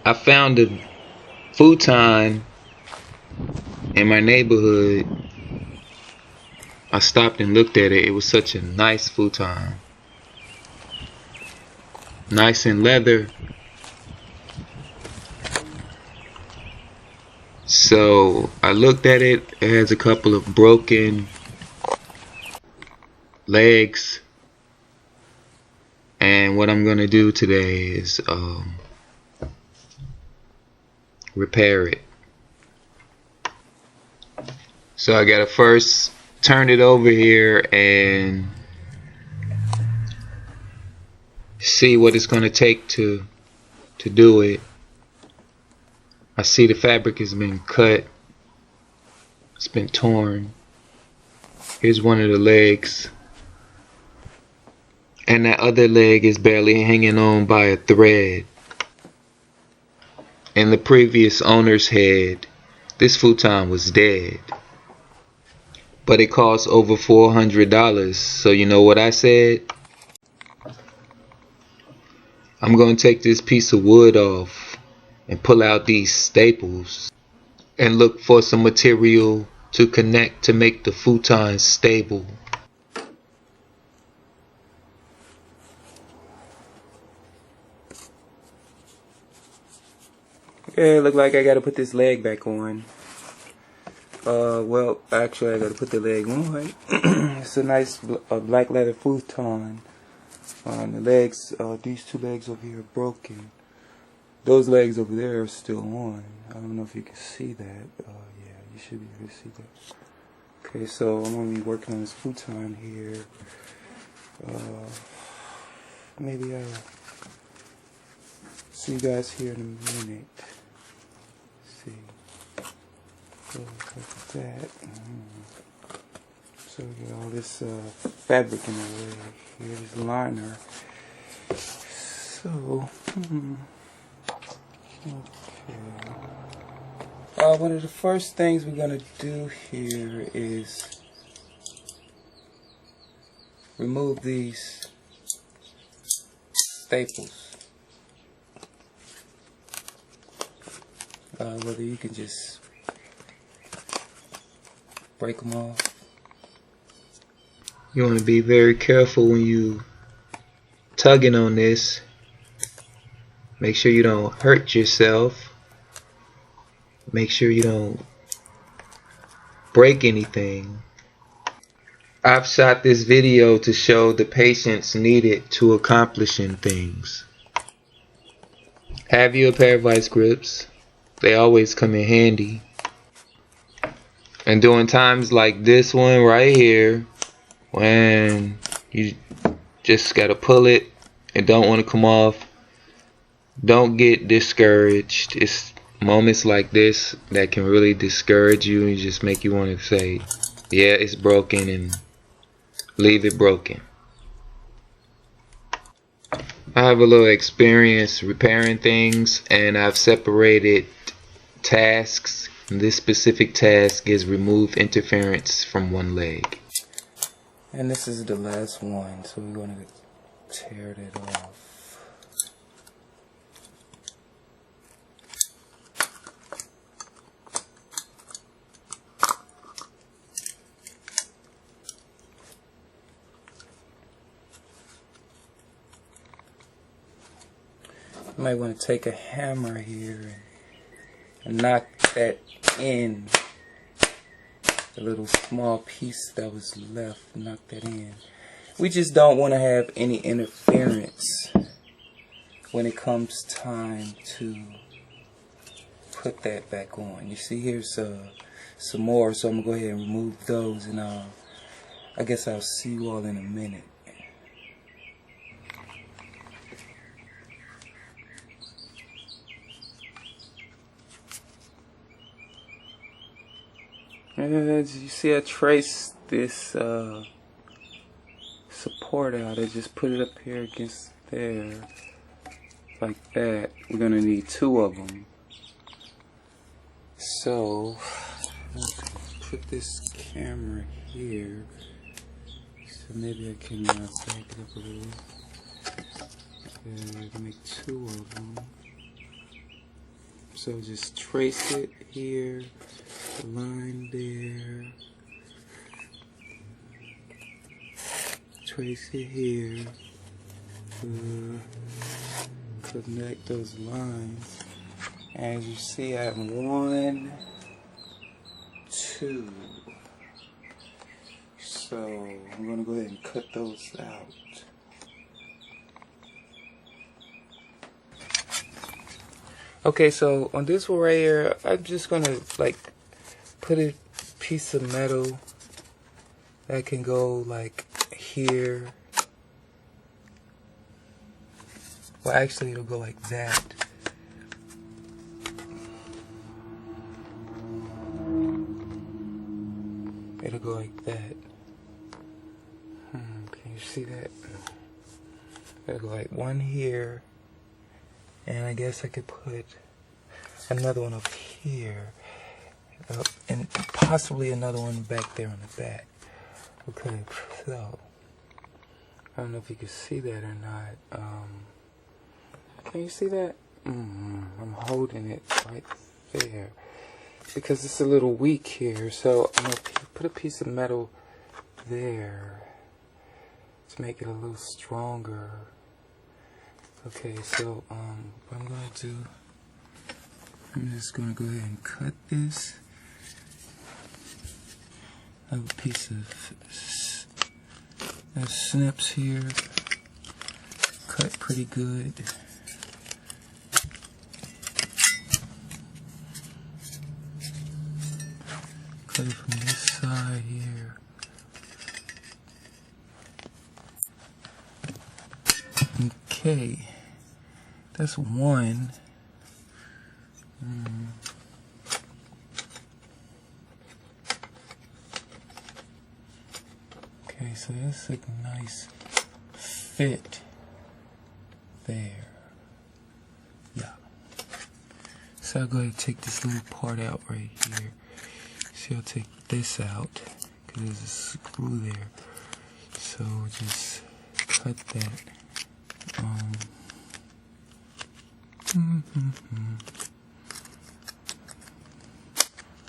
I found a futon in my neighborhood. I stopped and looked at it. It was such a nice futon. Nice and leather. So I looked at it. It has a couple of broken legs. And what I'm going to do today is repair it. So I gotta first turn it over here and see what it's gonna take to do it. I see the fabric has been cut. It's been torn. Here's one of the legs. And that other leg is barely hanging on by a thread. In the previous owner's head, this futon was dead. But it cost over $400. So you know what I said? I'm going to take this piece of wood off and pull out these staples and look for some material to connect to make the futon stable. Okay, look like I gotta put this leg back on. Well, actually I gotta put the leg on. It's a nice black leather futon. The legs, these two legs over here are broken. Those legs over there are still on. I don't know if you can see that. Yeah, you should be able to see that. Okay, so I'm gonna be working on this futon here. Maybe I'll see you guys here in a minute. See. So like that. So we got all this fabric in the way. Here's the liner. So, okay. One of the first things we're gonna do here is remove these staples. Whether you can just break them off. You want to be very careful when you tugging on this. Make sure you don't hurt yourself. Make sure you don't break anything. I've shot this video to show the patience needed to accomplishing things. Have you a pair of vice grips? They always come in handy. And during times like this one right here, when you just gotta pull it and don't want to come off, don't get discouraged. It's moments like this that can really discourage you and just make you want to say, yeah, it's broken, and leave it broken. I have a little experience repairing things, and I've separated tasks. This specific task is remove interference from one leg. And this is the last one, so we're going to tear that off. You might want to take a hammer here and knock that in. The little small piece that was left, knock that in. We just don't want to have any interference when it comes time to put that back on. You see, here's some more, so I'm gonna go ahead and remove those, and I guess I'll see you all in a minute. As you see, I traced this support out. I just put it up here against there, like that. We're gonna need two of them. So, let's put this camera here. So maybe I can back it up a little. Make two of them. So just trace it here, the line there, trace it here, connect those lines. As you see, I have 1, 2. So I'm going to go ahead and cut those out. Okay, so on this one right here, I'm just going to like put a piece of metal that can go like here. Well, actually it'll go like that. It'll go like that. Can you see that? It'll go like one here. And I guess I could put another one up here. And possibly another one back there on the back. Okay, so I don't know if you can see that or not. Can you see that? I'm holding it right there. Because it's a little weak here. So I'm going to put a piece of metal there to make it a little stronger. Okay, so what I'm going to do, I'm just going to go ahead and cut this. I have a piece of snips here, cut pretty good. Cut it from this side here. Okay, that's one. Okay, so that's a nice fit there. Yeah. So I'll go ahead and take this little part out right here. See, I'll take this out because there's a screw there. So just cut that.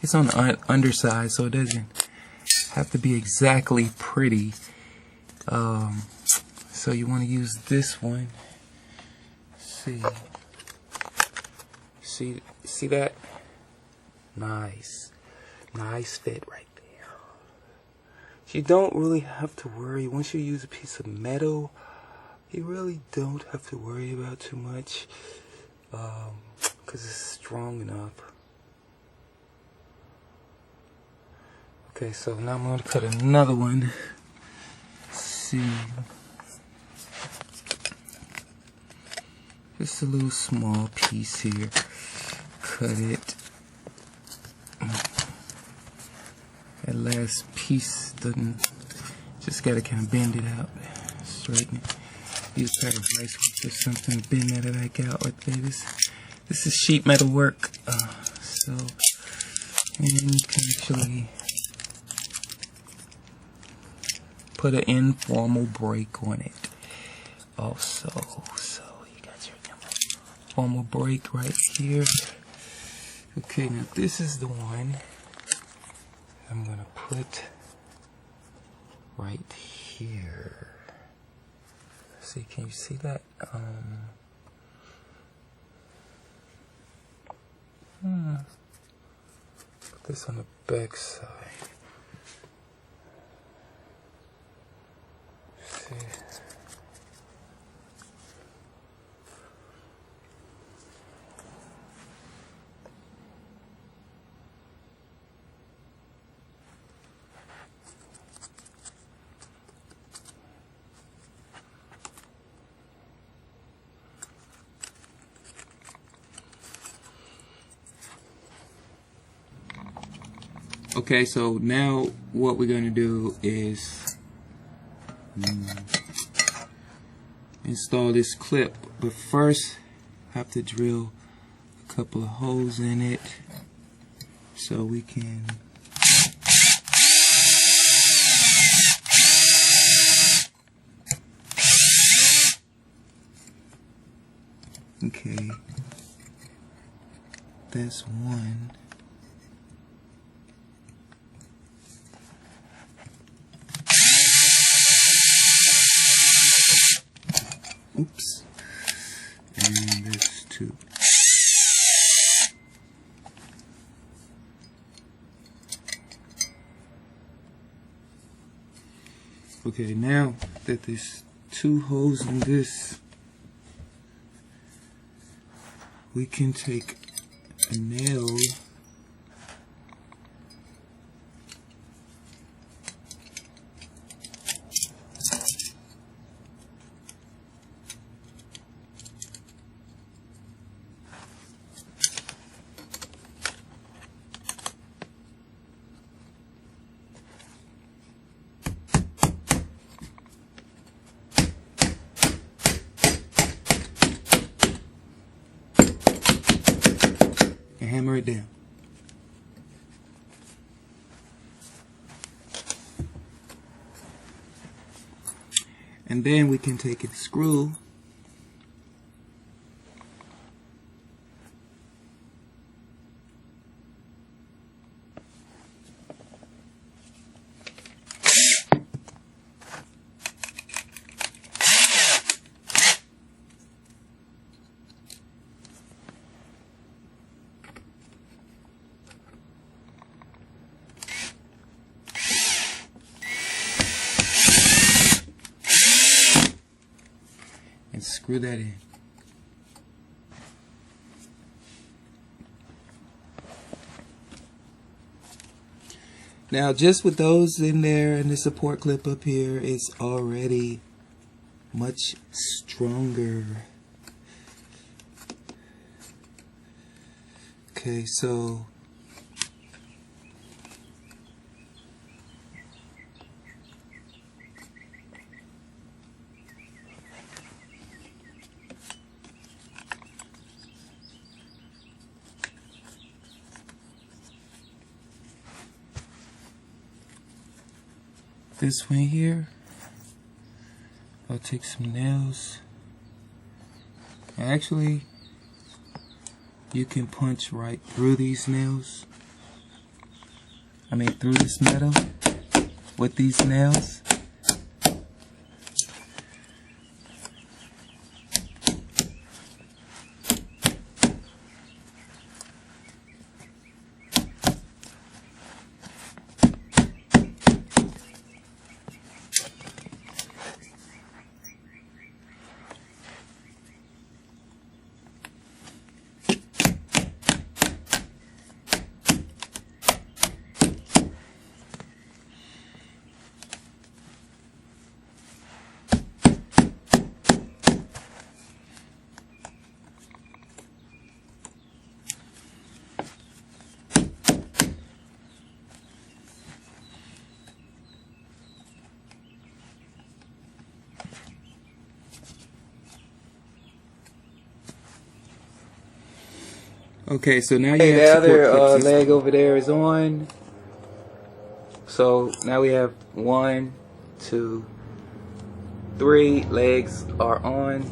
It's on the underside, so it doesn't have to be exactly pretty. So you want to use this one. See that? Nice fit right there. You don't really have to worry once you use a piece of metal. You really don't have to worry about too much, because it's strong enough. Okay, so now I'm going to cut another one. Let's see. Just a little small piece here. Cut it. That last piece doesn't, just got to kind of bend it out, straighten it. Use a pair of vice grips or something to bend that back out right there. This is sheet metal work, and you can actually put an informal break on it also. So you got your informal break right here. Okay, now this is the one I'm gonna put right here. See, can you see that? Put this on the back side. See. Okay, so now what we're going to do is install this clip, but first I have to drill a couple of holes in it so we can That's one. Oops. And that's two. Okay, now that there's two holes in this, we can take a nail and hammer it down. And then we can take a screw and screw that in. Now, just with those in there and the support clip up here, it's already much stronger. Okay, so this one here, I'll take some nails. Actually, you can punch right through these nails. I mean, through this metal with these nails. Okay, so now you have the support other clips. leg over there is on. So now we have 1, 2, 3 legs are on,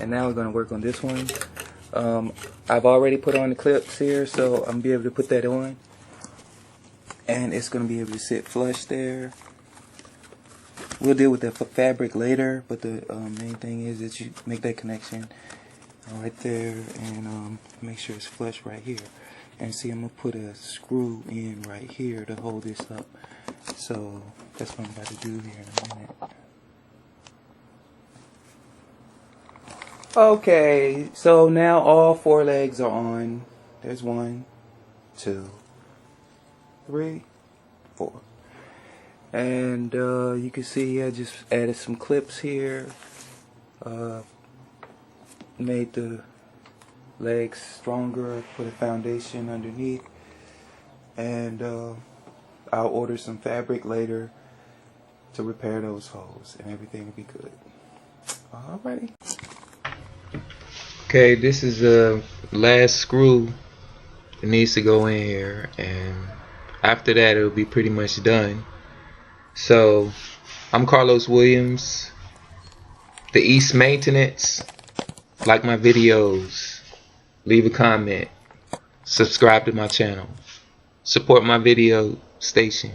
and now we're going to work on this one. I've already put on the clips here, so I'm gonna be able to put that on, and it's going to be able to sit flush there. We'll deal with the fabric later, but the main thing is that you make that connection right there, and make sure it's flush right here. And see, I'm gonna put a screw in right here to hold this up. So that's what I'm about to do here in a minute. Okay, so now all 4 legs are on. There's 1, 2, 3, 4. And you can see I just added some clips here. Made the legs stronger, put a foundation underneath, and I'll order some fabric later to repair those holes, and everything will be good. Alrighty. Okay, this is the last screw that needs to go in here, and after that it'll be pretty much done. So I'm Carlos Williams, the East Maintenance. Like my videos, leave a comment, subscribe to my channel, support my video station.